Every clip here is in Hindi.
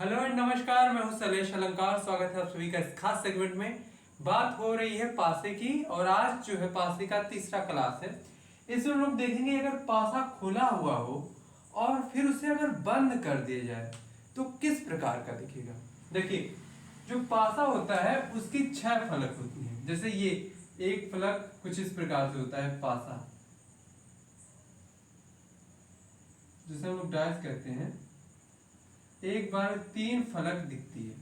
हेलो एंड नमस्कार, मैं हूं शैलेश अलंकार। स्वागत है आप सभी का इस खास सेगमेंट में। बात हो रही है पासे की और आज जो है पासे का तीसरा क्लास है। इसमें हम लोग देखेंगे अगर पासा खुला हुआ हो और फिर उसे अगर बंद कर दिया जाए तो किस प्रकार का दिखेगा। देखिए, जो पासा होता है उसकी 6 फलक होती हैं। जैसे ये एक फलक कुछ इस प्रकार से होता है पासा, जिसे हम लोग डायस कहते हैं। एक बार 3 फलक दिखती है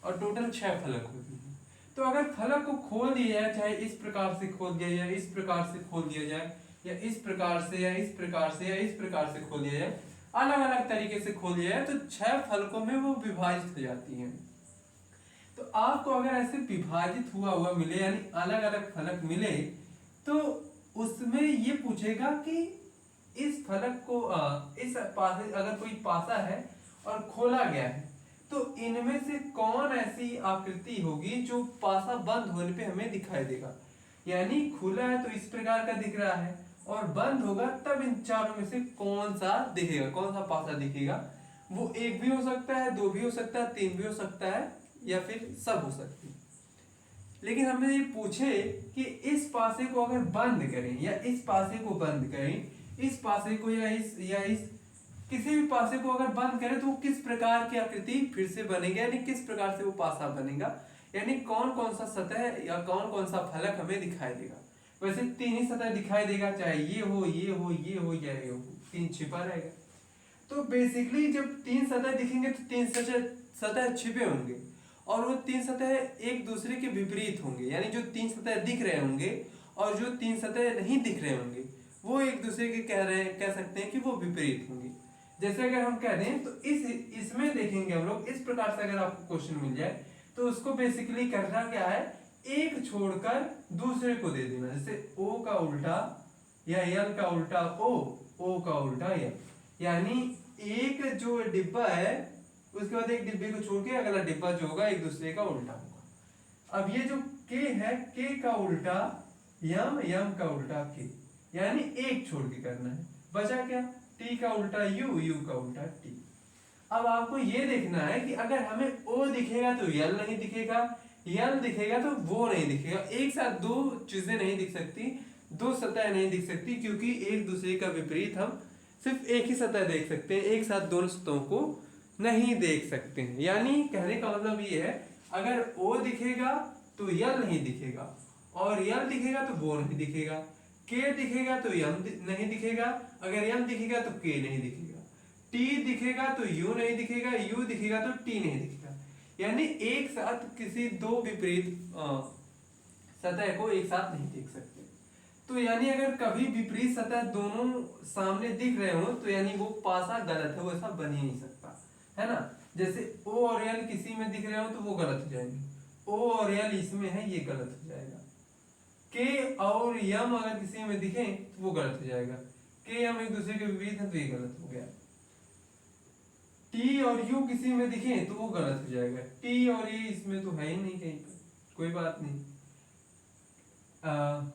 और टोटल 6 फलक होती है। तो अगर फलक को खोल दिया जाए, चाहे इस प्रकार से खोल दिया जाए, इस प्रकार से खोल दिया जाए, या इस प्रकार से या इस प्रकार से या इस प्रकार से खोल दिया जाए, अलग अलग तरीके से खोल दिया जाए, तो 6 फलकों में वो विभाजित हो जाती हैं। तो आपको अगर ऐसे विभाजित हुआ हुआ मिले, यानी अलग अलग फलक मिले, तो उसमें ये पूछेगा कि इस फलक को इस पासे अगर कोई पासा है और खोला गया है तो इनमें से कौन ऐसी आकृति होगी जो पासा बंद होने पे हमें दिखाई देगा। यानी खुला है तो इस प्रकार का दिख रहा है और बंद होगा तब इन चारों में से कौन सा दिखेगा, कौन सा पासा दिखेगा। वो एक भी हो सकता है, दो भी हो सकता है, तीन भी हो सकता है, या फिर सब हो सकती है। लेकिन हमें ये पूछे कि इस पासे को अगर बंद करें या इस पासे को बंद करें, इस पासे को या इस किसी भी पासे को अगर बंद करें तो वो किस प्रकार की आकृति फिर से बनेगा, यानी किस प्रकार से वो पासा बनेगा, यानी कौन कौन सा सतह या कौन कौन सा फलक हमें दिखाई देगा। वैसे 3 ही सतह दिखाई देगा, चाहे ये हो ये हो ये हो या ये हो, 3 छिपा रहेगा। तो बेसिकली जब 3 सतह दिखेंगे तो 3 सतह छिपे होंगे और वो 3 सतह एक दूसरे के विपरीत होंगे। यानी जो 3 सतह दिख रहे होंगे और जो 3 सतह नहीं दिख रहे होंगे वो एक दूसरे के कह सकते हैं कि वो विपरीत होंगे। जैसे अगर हम कह दें तो इसमें देखेंगे हम लोग इस प्रकार से, अगर आपको क्वेश्चन मिल जाए तो उसको बेसिकली करना क्या है, एक छोड़कर दूसरे को दे देना। जैसे O का उल्टा या L का उल्टा O का उल्टा L, यानी एक जो डिब्बा है उसके बाद एक डिब्बे को छोड़ के अगला डिब्बा जो होगा एक दूसरे का उल्टा होगा। अब ये जो K है, K का उल्टा M का उल्टा K, यानी एक छोड़ के करना है। बचा क्या, T का उल्टा U का उल्टा T। अब आपको ये देखना है कि अगर हमें O दिखेगा तो L नहीं दिखेगा, L दिखेगा तो वो नहीं दिखेगा। एक साथ दो चीजें नहीं दिख सकती, दो सतह नहीं दिख सकती, क्योंकि एक दूसरे का विपरीत हम सिर्फ एक ही सतह देख सकते हैं, एक साथ दोनों सतहों को नहीं देख सकते हैं। यानी कहने का मतलब ये है, अगर O दिखेगा तो L नहीं दिखेगा, और L दिखेगा तो वो नहीं दिखेगा, K दिखेगा तो M नहीं दिखेगा, अगर M दिखेगा तो K नहीं दिखेगा, T दिखेगा तो U नहीं दिखेगा, U दिखेगा तो T नहीं दिखेगा। यानी एक साथ किसी दो विपरीत सतह को एक साथ नहीं देख सकते। तो यानी अगर कभी विपरीत सतह दोनों सामने दिख रहे हो तो यानी वो पासा गलत है, वो ऐसा बन ही नहीं सकता, है ना। जैसे O और L किसी में दिख रहे हो तो वो गलत हो जाएंगे, O और L इसमें है ये गलत हो जाएगा। K और M अगर किसी में दिखे तो वो गलत हो जाएगा, K M एक दूसरे के विपरीत है तो ये गलत हो गया। T और U किसी में दिखे तो वो गलत हो जाएगा, T और ये इसमें तो है ही नहीं कहीं पर, कोई बात नहीं।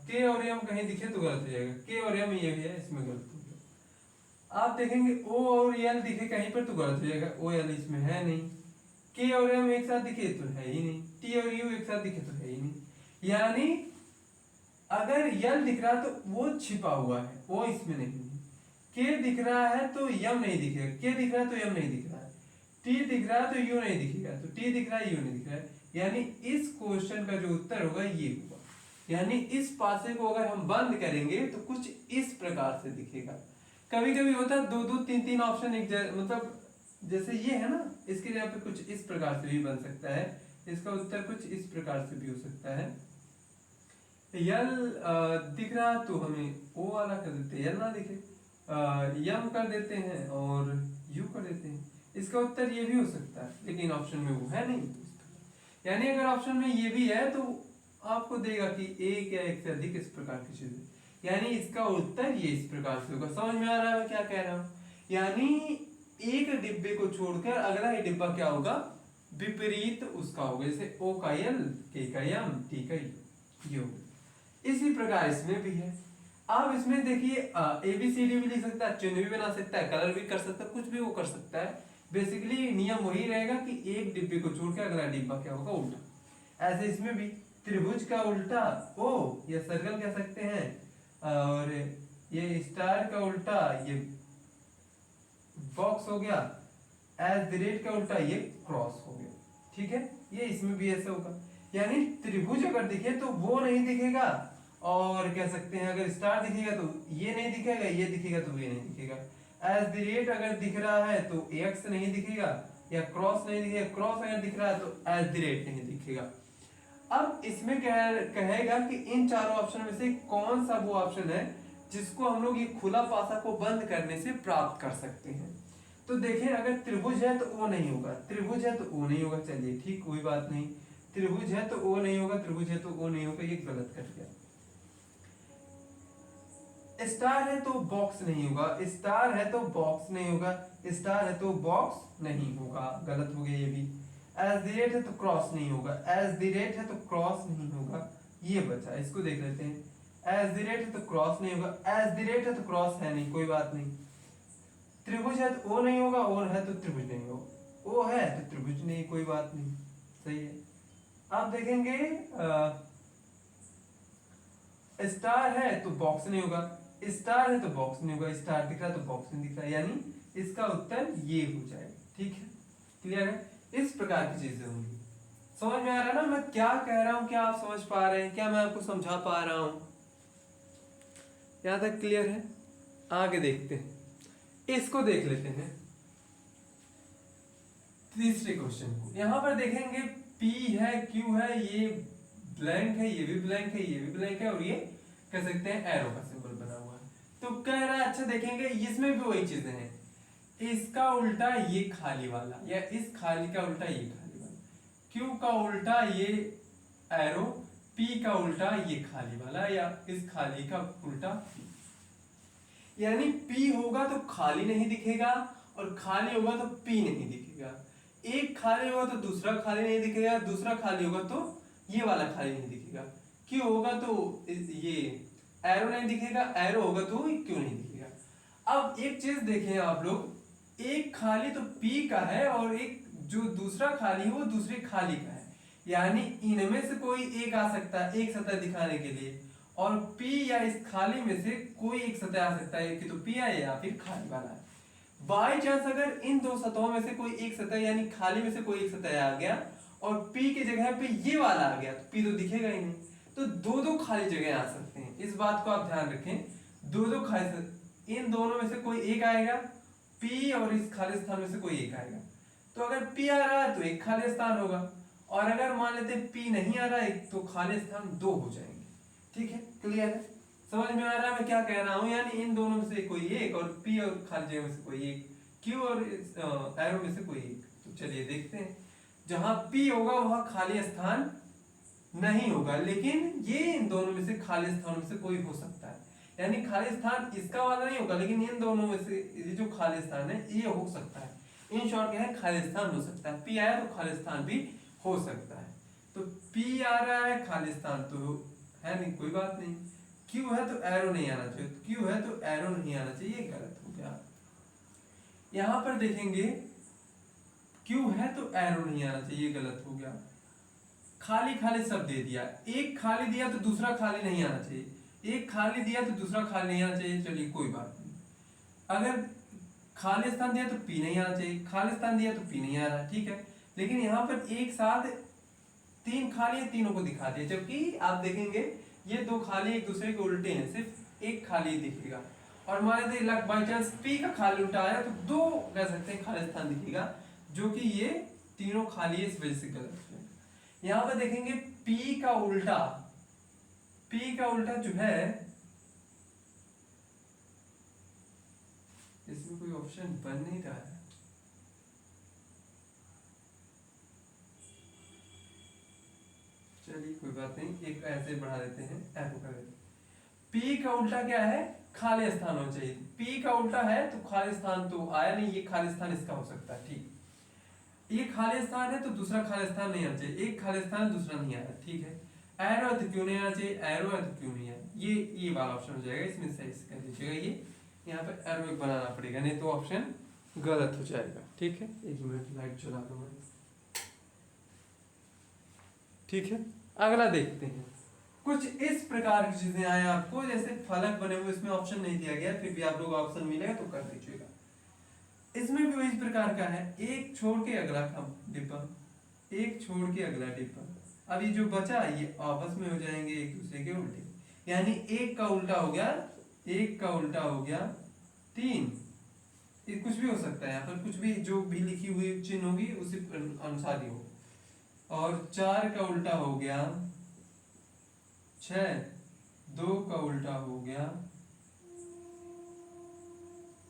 K और M कहीं दिखे तो गलत हो जाएगा, K और M ये भी है, इसमें गलत हो गया। आप देखेंगे O और L दिखे कहीं पर तो गलत हो जाएगा, O L इसमें है नहीं। K और M एक साथ दिखे तो है ही नहीं, T और U एक साथ दिखे तो है ही नहीं। यानी अगर L दिख रहा तो वो छिपा हुआ है, O इसमें नहीं है। K दिख रहा है तो M नहीं दिखेगा, K दिख रहा है तो M नहीं दिख रहा है, T दिख रहा है तो U नहीं दिखेगा, तो T दिख रहा है U नहीं दिख रहा है। यानी इस क्वेश्चन का जो उत्तर होगा ये होगा। यानी इस पासे को अगर हम बंद करेंगे तो कुछ इस प्रकार से दिखेगा। कभी कभी होता है दो दो तीन तीन ऑप्शन एक मतलब जैसे ये है ना, इसके जगह पे कुछ इस प्रकार से भी बन सकता है, इसका उत्तर कुछ इस प्रकार से भी हो सकता है। यल दिख रहा तो हमें ओ वाला कर देते हैं, यल ना दिखे यम कर देते हैं और यू कर देते हैं। इसका उत्तर ये भी हो सकता है, लेकिन ऑप्शन में वो है नहीं। यानी अगर ऑप्शन में ये भी है तो आपको देगा कि एक या एक से अधिक इस प्रकार की चीजें, यानी इसका उत्तर ये इस प्रकार से होगा। समझ में आ रहा है क्या कह रहा हूं। यानी एक डिब्बे को छोड़कर अगला ही डिब्बा क्या होगा, विपरीत उसका होगा। जैसे O का L, K का M, T का U, ये होगा। इसी प्रकार इसमें भी है। अब इसमें देखिए ABCD भी लिख सकता है, चिन्ह भी बना सकता है, कलर भी कर सकता है, कुछ भी वो कर सकता है। बेसिकली नियम वही रहेगा कि एक डिब्बे को छोड़ के अगला डिब्बा क्या होगा, उल्टा। ऐसे इसमें भी त्रिभुज का उल्टा ओ, या सर्कल कह सकते हैं, और ये स्टार का उल्टा ये बॉक्स हो गया, एज द रेट का उल्टा ये क्रॉस हो गया। ठीक है, ये इसमें भी ऐसे होगा। यानी त्रिभुज अगर दिखे तो वो नहीं दिखेगा, और कह सकते हैं अगर स्टार दिखेगा तो ये नहीं दिखेगा, ये दिखेगा तो ये नहीं दिखेगा। एज द रेट अगर दिख रहा है तो एक्स नहीं दिखेगा, या क्रॉस नहीं दिखेगा, क्रॉस अगर दिख रहा है तो एज द रेट नहीं दिखेगा। अब इसमें कहेगा कि इन चारों ऑप्शन में से कौन सा वो ऑप्शन है जिसको हम लोग ये खुला पासा को बंद करने से प्राप्त कर सकते हैं। तो देखें, अगर त्रिभुज है तो ओ नहीं होगा, त्रिभुज है तो ओ नहीं होगा, चलिए ठीक, कोई बात नहीं। त्रिभुज है तो ओ नहीं होगा, त्रिभुज है तो ओ नहीं होगा, ये गलत कट गया। स्टार है तो बॉक्स नहीं होगा, स्टार है तो बॉक्स नहीं होगा, स्टार है तो बॉक्स नहीं होगा, गलत हो गया ये भी। एज द रेट है तो क्रॉस नहीं होगा, एज द रेट है तो क्रॉस नहीं होगा, ये बचा, इसको देख लेते हैं। एज द रेट है तो क्रॉस नहीं होगा, एज द रेट है तो क्रॉस है नहीं, कोई बात नहीं। त्रिभुज है तो ओ नहीं होगा, और है तो त्रिभुज नहीं होगा, ओ है तो त्रिभुज नहीं, कोई बात नहीं, सही है। आप देखेंगे स्टार है तो बॉक्स नहीं होगा, स्टार है तो बॉक्स नहीं होगा, स्टार दिख रहा है तो बॉक्स नहीं दिख रहा, यानी इसका उत्तर ये हो जाएगा। ठीक है, क्लियर है? इस प्रकार की चीजें होंगी। समझ में आ रहा है ना मैं क्या कह रहा हूं? क्या आप समझ पा रहे हैं? क्या मैं आपको समझा पा रहा हूं? यहां तक क्लियर है? आगे देखते हैं, इसको देख लेते हैं तीसरे क्वेश्चन को। यहां पर देखेंगे P है, Q है, ये ब्लैंक है, ये भी ब्लैंक है, ये भी ब्लैंक है, और ये कह सकते हैं एरो का सिंबल बना हुआ है। तो कह रहा है, अच्छा देखेंगे इसमें भी वही चीजें हैं, इसका उल्टा ये खाली वाला, या इस खाली का उल्टा ये खाली वाला, Q का उल्टा ये एरो, P का उल्टा ये खाली वाला, या इस खाली का उल्टा P। यानी P होगा तो खाली नहीं दिखेगा, और खाली होगा तो P नहीं दिखेगा। एक खाली होगा तो दूसरा खाली नहीं दिखेगा, दूसरा खाली होगा तो ये वाला खाली नहीं दिखेगा। Q होगा तो ये एरो नहीं दिखेगा, एरो होगा तो Q नहीं दिखेगा। अब एक चीज देखें आप लोग, एक खाली तो P का है, और एक जो दूसरा खाली है वो दूसरे खाली का है, यानी इनमें से कोई एक आ सकता है एक सतह दिखाने के लिए, और P या इस खाली में से कोई एक सतह आ सकता है कि तो P है या फिर खाली वाला है। बाई चांस अगर इन दो सतहों में से कोई एक सतह, यानी खाली में से कोई एक सतह आ गया और P की जगह पे ये वाला आ गया, तो P तो दिखेगा ही नहीं। तो दो दो खाली जगह आ सकते हैं, इस बात को आप ध्यान रखें। दो दो खाली, इन दोनों में से कोई एक आएगा, P और इस खाली स्थान में से कोई एक आएगा। तो अगर P आ रहा है तो एक खाली स्थान होगा, और अगर मान लेते हैं P नहीं आ रहा है तो खाली स्थान दो हो जाएंगे। ठीक है, क्लियर है? समझ में आ रहा है मैं क्या कह रहा हूं? यानी इन दोनों में से कोई एक, और P और खाली जगह में से कोई एक, Q और एरो में से कोई एक। तो चलिए देखते हैं, जहां P होगा वहां खाली स्थान नहीं होगा, लेकिन ये इन दोनों में से खाली स्थानों में से कोई हो सकता है। यानी खाली स्थान इसका वाला नहीं होगा, लेकिन इन दोनों में से ये जो खाली स्थान है ये हो सकता है। इन शॉर्ट क्या है, खाली स्थान हो सकता है। P आया तो खाली स्थान भी हो सकता है। तो P आ रहा है, खाली स्थान तो है नहीं, कोई बात नहीं। Q है तो एरो नहीं आना चाहिए, Q है तो एरो नहीं आना चाहिए, गलत हो गया। यहां पर देखेंगे Q है तो एरो नहीं आना चाहिए, गलत हो गया। खाली खाली सब दे दिया, एक खाली दिया तो दूसरा खाली नहीं आना चाहिए, एक खाली दिया तो दूसरा खाली नहीं आना चाहिए, चलिए कोई बात नहीं। अगर खाली स्थान दिया तो P नहीं आना चाहिए, खाली स्थान दिया तो P नहीं आ रहा, ठीक है। लेकिन यहाँ पर एक साथ तीन खाली है, तीनों को दिखा दिया, जबकि आप देखेंगे ये दो खाली एक दूसरे के उल्टे हैं, सिर्फ एक खाली दिखेगा। और मान लेते बाई चांस P का खाली उल्टा आया तो दो कह सकते हैं खाली स्थान दिखेगा, जो कि ये तीनों खाली है, इस वजह से गलत है। यहां पर देखेंगे P का उल्टा, P का उल्टा जो है, इसमें कोई ऑप्शन बन नहीं रहा है। चलिए कोई बात नहीं, एक ऐसे बढ़ा देते हैं, ऐसे कर देते हैं। P का उल्टा क्या है, खाली स्थान होना चाहिए। P का उल्टा है तो खाली स्थान तो आया नहीं, ये खाली स्थान इसका हो सकता है, ठीक। ये खाली स्थान है तो दूसरा खाली स्थान नहीं आना चाहिए, एक खाली स्थान दूसरा नहीं आ रहा, ठीक है। एरो है तो क्यों नहीं आना चाहिए, एरो है तो क्यों नहीं आया, ये वाला ऑप्शन हो जाएगा, इसमें सही से कर दीजिएगा। ये यहाँ पर एरो एक बनाना पड़ेगा, नहीं तो ऑप्शन गलत हो जाएगा। ठीक है, एक मिनट लाइट जला दूंगा। ठीक है, अगला देखते हैं। कुछ इस प्रकार की चीजें आए आपको, जैसे फलक बने हुए, इसमें ऑप्शन नहीं दिया गया, फिर भी आप लोग ऑप्शन मिलेगा तो कर दीजिएगा। इसमें भी इस प्रकार का है, एक छोड़ के अगला काम डिब्बा, एक छोड़ के अगला डिब्बा। अब ये जो बचा ये आपस में हो जाएंगे एक दूसरे के उल्टे, यानी एक का उल्टा हो गया, एक का उल्टा हो गया 3। ये कुछ भी हो सकता है, यहाँ पर कुछ भी जो भी लिखी हुई चिन्ह होगी उसी अनुसार ही हो। और 4 का उल्टा हो गया 6, 2 का उल्टा हो गया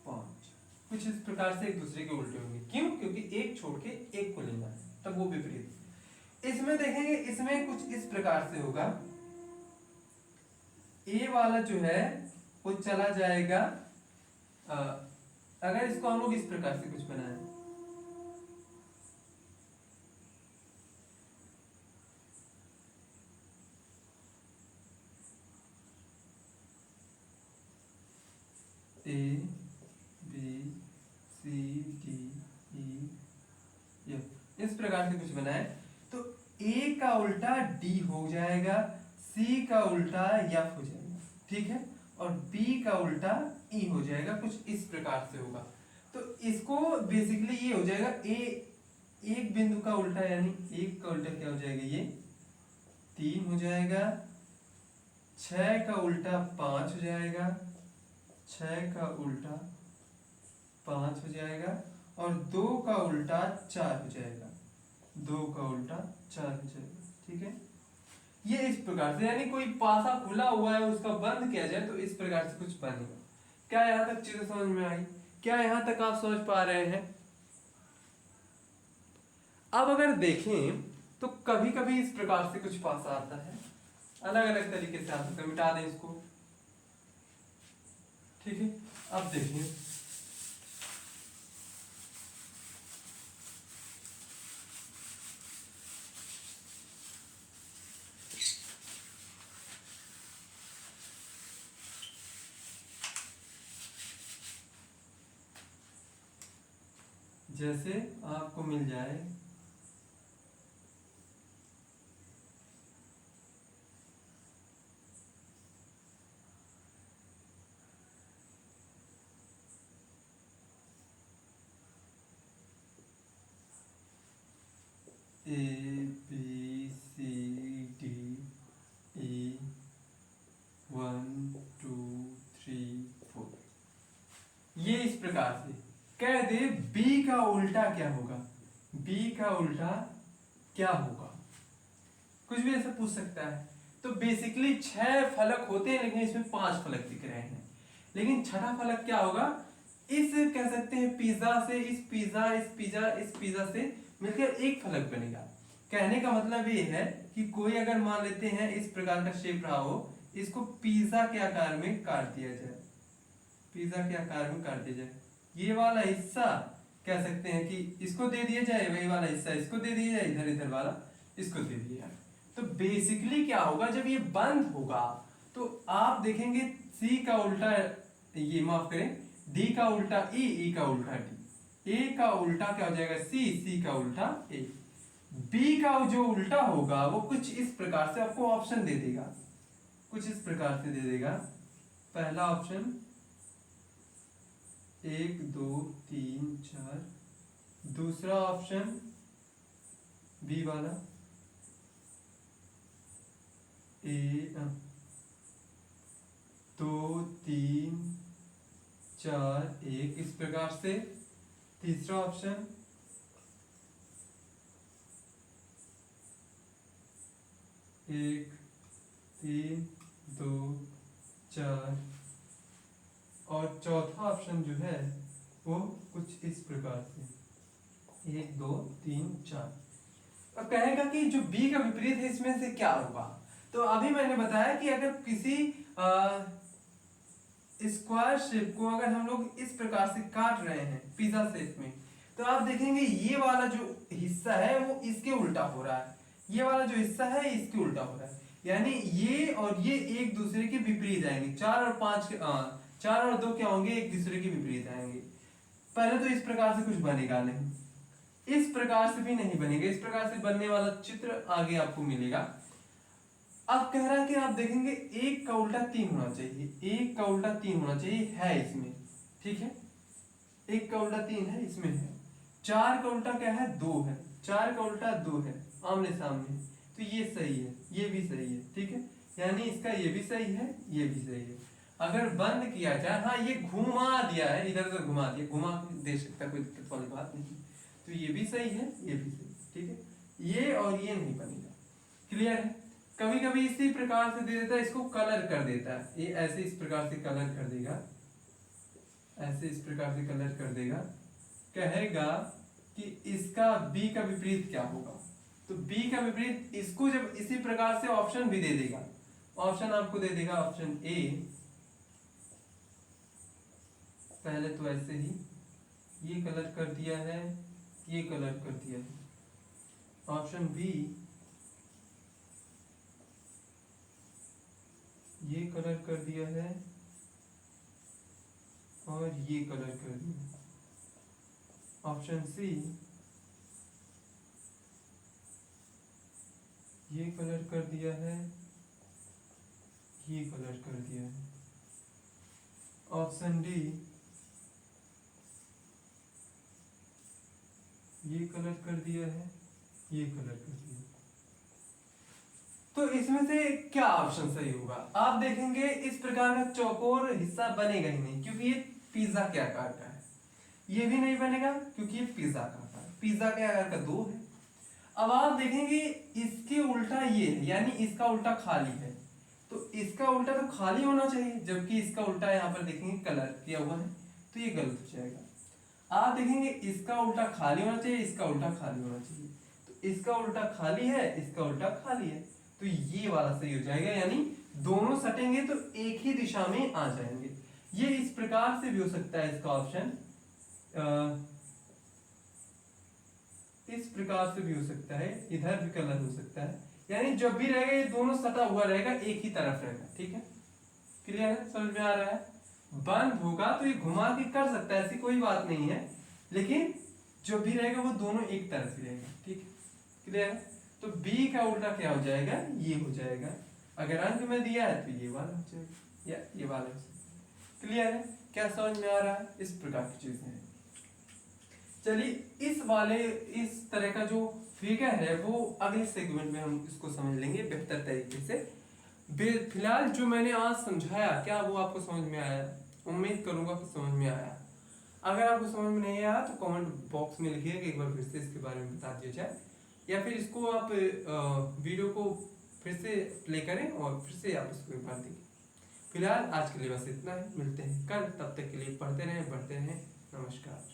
5। कुछ इस प्रकार से एक दूसरे के उल्टे होंगे। क्यों? क्योंकि एक छोड़ के एक को लेना है, तब वो विपरीत। इसमें देखेंगे, इसमें कुछ इस प्रकार से होगा, ए वाला जो है वो चला जाएगा, अगर इसको हम लोग इस प्रकार से कुछ बनाए, A B C D E F, इस प्रकार से कुछ बनाए तो ए का उल्टा डी हो जाएगा, सी का उल्टा एफ हो जाएगा। ठीक है, और बी का उल्टा ई हो जाएगा, कुछ इस प्रकार से होगा। तो इसको बेसिकली ये हो जाएगा, ए एक बिंदु का उल्टा, यानी एक का उल्टा क्या हो जाएगा, ये 3 हो जाएगा, 6 का उल्टा 5 हो जाएगा, 6 का उल्टा 5 हो जाएगा, और 2 का उल्टा 4 हो जाएगा, 2 का उल्टा 4 हो जाएगा। ठीक है, ये इस प्रकार से, यानी कोई पासा खुला हुआ है उसका बंद किया जाए तो इस प्रकार से कुछ बनेगा। क्या यहाँ तक चीजें समझ में आई? क्या यहाँ तक आप समझ पा रहे हैं? अब अगर देखें तो कभी कभी इस प्रकार से कुछ पासा आता है, अलग अलग तरीके से आता है, मिटा दें इसको। ठीक है, अब देखिए, जैसे आपको मिल जाए ए बी सी डी ई 1 2 3 4, ये इस प्रकार से कह दे बी का उल्टा क्या होगा, बी का उल्टा क्या होगा, कुछ भी ऐसा पूछ सकता है। तो बेसिकली 6 फलक होते हैं, लेकिन इसमें 5 फलक दिख रहे हैं, लेकिन छठा फलक क्या होगा, इस कह सकते हैं पिज्जा से, इस पिज्जा, इस पिज्जा, इस पिज्जा से मिलकर एक फलक बनेगा। कहने का मतलब ये है कि कोई अगर मान लेते हैं इस प्रकार का शेप रहा हो, इसको पिज्जा के आकार में काट दिया जाए, पिज्जा के आकार में काट दिया जाए, ये वाला हिस्सा कह सकते हैं कि इसको दे दिया जाए, वही वाला हिस्सा इसको दे दिया जाए, इधर इधर वाला इसको दे दिया जाए। तो बेसिकली क्या होगा, जब ये बंद होगा तो आप देखेंगे सी का उल्टा, ये माफ करें, डी का उल्टा ई, ई का उल्टा डी, ए का उल्टा क्या हो जाएगा सी, सी का उल्टा ए। बी का जो उल्टा होगा वो कुछ इस प्रकार से आपको ऑप्शन दे देगा, कुछ इस प्रकार से दे देगा। पहला ऑप्शन 1 2 3 4, दूसरा ऑप्शन बी वाला 2 3 4 1, इस प्रकार से। तीसरा ऑप्शन 1 3 2 4, और चौथा ऑप्शन जो है वो कुछ इस प्रकार से 1 2 3 4। अब कहेगा कि जो बी का विपरीत है इसमें से क्या होगा, तो अभी मैंने बताया कि अगर किसी स्क्वायर शेप को अगर हम लोग इस प्रकार से काट रहे हैं पिज्जा शेप में, तो आप देखेंगे ये वाला जो हिस्सा है वो इसके उल्टा हो रहा है, ये वाला जो हिस्सा है इसके उल्टा हो रहा है, यानी ये और ये एक दूसरे के विपरीत आएंगे। 4 और 5 के 4 और 2 क्या होंगे, एक दूसरे के विपरीत आएंगे। पहले तो इस प्रकार से कुछ बनेगा नहीं, इस प्रकार से भी नहीं बनेगा, इस प्रकार से बनने वाला चित्र आगे आपको मिलेगा। अब कह रहा है कि आप देखेंगे 1 का उल्टा 3 होना चाहिए, 1 का उल्टा 3 होना चाहिए, है इसमें, ठीक है, 1 का उल्टा 3 है, इसमें है। 4 का उल्टा क्या है, 2 है, 4 का उल्टा 2 है, आमने सामने, तो ये सही है, ये भी सही है, ठीक है, यानी इसका ये भी सही है, ये भी सही है। अगर बंद किया जाए, हाँ ये घुमा दिया है, इधर उधर घुमा दिया, घुमा दे सकता, कोई दिक्कत वाली बात नहीं, तो ये भी सही है, ये भी सही, ठीक है, ये और ये नहीं बनेगा, क्लियर है। कभी कभी इसी प्रकार से दे देता है, इसको कलर कर देता है, ये ऐसे इस प्रकार से कलर कर देगा, ऐसे इस प्रकार से कलर कर देगा, कहेगा कि इसका बी का विपरीत क्या होगा, तो बी का विपरीत इसको जब इसी प्रकार से ऑप्शन भी दे देगा, ऑप्शन आपको दे देगा, ऑप्शन ए, पहले तो ऐसे ही ये कलर कर दिया है, ये कलर कर दिया है, ऑप्शन बी ये कलर कर दिया है और ये कलर कर दिया, ऑप्शन सी ये कलर कर दिया है, ये कलर कर दिया है, ऑप्शन डी ये कलर कर दिया है, ये कलर कर दिया। तो इसमें से क्या ऑप्शन सही होगा, आप देखेंगे इस प्रकार का चौकोर हिस्सा बनेगा ही नहीं, क्योंकि ये पिज्जा के आकार का है, ये भी नहीं बनेगा क्योंकि ये पिज्जा का आकार, पिज्जा के आकार का 2 है। अब आप देखेंगे इसके उल्टा ये है, यानी इसका उल्टा खाली है, तो इसका उल्टा तो खाली होना चाहिए, जबकि इसका उल्टा यहाँ पर देखेंगे कलर किया हुआ है, तो ये गलत हो जाएगा। आप देखेंगे इसका उल्टा खाली होना चाहिए, इसका उल्टा खाली होना चाहिए, तो इसका उल्टा खाली है, इसका उल्टा खाली है, तो ये वाला सही हो जाएगा, यानी दोनों सटेंगे तो एक ही दिशा में आ जाएंगे। ये इस प्रकार से भी हो सकता है, इसका ऑप्शन इस प्रकार से भी हो सकता है, इधर भी कलर हो सकता है, यानी जब भी रहेगा ये दोनों सटा हुआ रहेगा, एक ही तरफ रहेगा, ठीक है, क्लियर है, समझ में आ रहा है। बंद होगा तो ये घुमा के कर सकता है, ऐसी कोई बात नहीं है, लेकिन जो भी रहेगा वो दोनों एक तरफ ही रहेगा, ठीक है, क्लियर है। तो बी का उल्टा क्या हो जाएगा, ये हो जाएगा, अगर अंक में दिया है तो ये वाला हो जाएगा, या ये वाला हो जाएगा, क्लियर है, क्या समझ में आ रहा है, इस प्रकार की चीजें हैं। चलिए इस तरह का जो फिगर है वो अगले सेगमेंट में हम इसको समझ लेंगे बेहतर तरीके से। फिलहाल जो मैंने आज समझाया, क्या वो आपको समझ में आया, उम्मीद करूंगा कि समझ में आया। अगर आपको समझ में नहीं आया तो कमेंट बॉक्स में लिखिए कि एक बार फिर से इसके बारे में बता दिया जाए, या फिर इसको आप वीडियो को फिर से प्ले करें और फिर से आप इसको एक बार देखें। फिलहाल आज के लिए बस इतना ही, मिलते हैं कल, तब तक के लिए पढ़ते रहें, बढ़ते रहें, नमस्कार।